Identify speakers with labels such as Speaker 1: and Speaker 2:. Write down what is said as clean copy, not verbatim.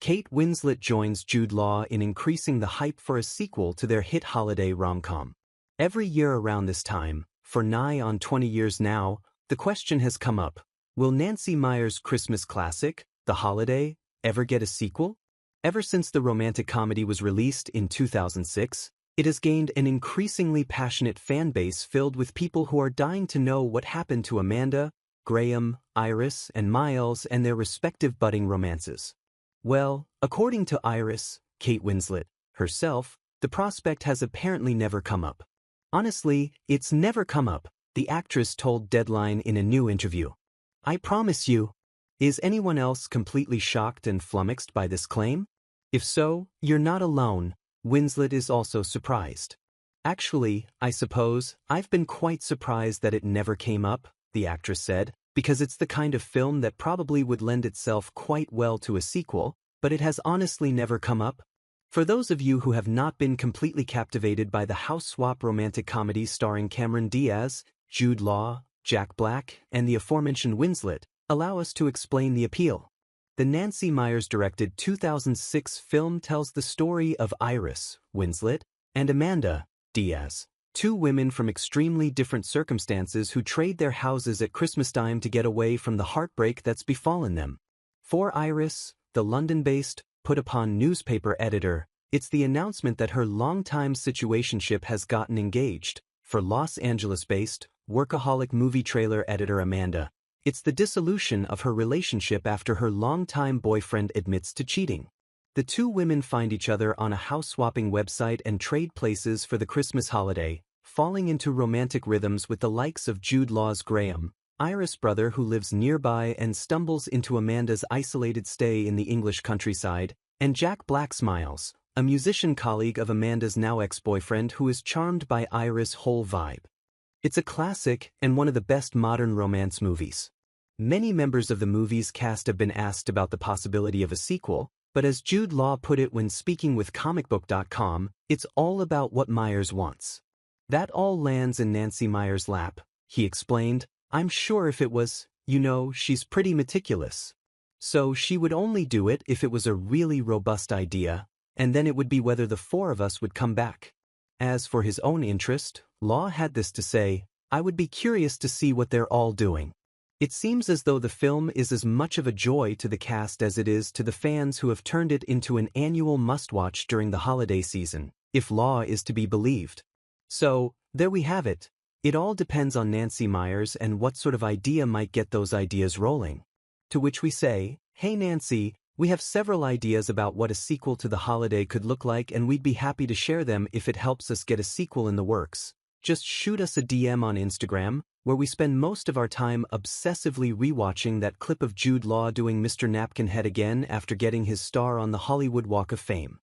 Speaker 1: Kate Winslet joins Jude Law in increasing the hype for a sequel to their hit holiday rom-com. Every year around this time, for nigh on 20 years now, the question has come up, will Nancy Meyers' Christmas classic, The Holiday, ever get a sequel? Ever since the romantic comedy was released in 2006, it has gained an increasingly passionate fan base filled with people who are dying to know what happened to Amanda, Graham, Iris, and Miles and their respective budding romances. Well, according to Iris, Kate Winslet, herself, the prospect has apparently never come up. Honestly, it's never come up, the actress told Deadline in a new interview. I promise you. Is anyone else completely shocked and flummoxed by this claim? If so, you're not alone. Winslet is also surprised. Actually, I suppose, I've been quite surprised that it never came up, the actress said, because it's the kind of film that probably would lend itself quite well to a sequel, but it has honestly never come up. For those of you who have not been completely captivated by the house swap romantic comedy starring Cameron Diaz, Jude Law, Jack Black, and the aforementioned Winslet, allow us to explain the appeal. The Nancy Meyers-directed 2006 film tells the story of Iris, Winslet, and Amanda, Diaz, two women from extremely different circumstances who trade their houses at Christmastime to get away from the heartbreak that's befallen them. For Iris, the London-based, put-upon newspaper editor, it's the announcement that her longtime situationship has gotten engaged. For Los Angeles-based, workaholic movie trailer editor Amanda, it's the dissolution of her relationship after her longtime boyfriend admits to cheating. The two women find each other on a house-swapping website and trade places for the Christmas holiday, falling into romantic rhythms with the likes of Jude Law's Graham, Iris' brother who lives nearby and stumbles into Amanda's isolated stay in the English countryside, and Jack Black's Miles, a musician colleague of Amanda's now ex-boyfriend who is charmed by Iris' whole vibe. It's a classic and one of the best modern romance movies. Many members of the movie's cast have been asked about the possibility of a sequel, but as Jude Law put it when speaking with comicbook.com, it's all about what Meyers wants. That all lands in Nancy Meyers' lap, he explained. I'm sure if it was, she's pretty meticulous. So she would only do it if it was a really robust idea, and then it would be whether the four of us would come back. As for his own interest, Law had this to say, I would be curious to see what they're all doing. It seems as though the film is as much of a joy to the cast as it is to the fans who have turned it into an annual must-watch during the holiday season, if Law is to be believed. So, there we have it. It all depends on Nancy Meyers and what sort of idea might get those ideas rolling. To which we say, hey Nancy, we have several ideas about what a sequel to The Holiday could look like and we'd be happy to share them if it helps us get a sequel in the works. Just shoot us a DM on Instagram, where we spend most of our time obsessively rewatching that clip of Jude Law doing Mr. Napkinhead again after getting his star on the Hollywood Walk of Fame.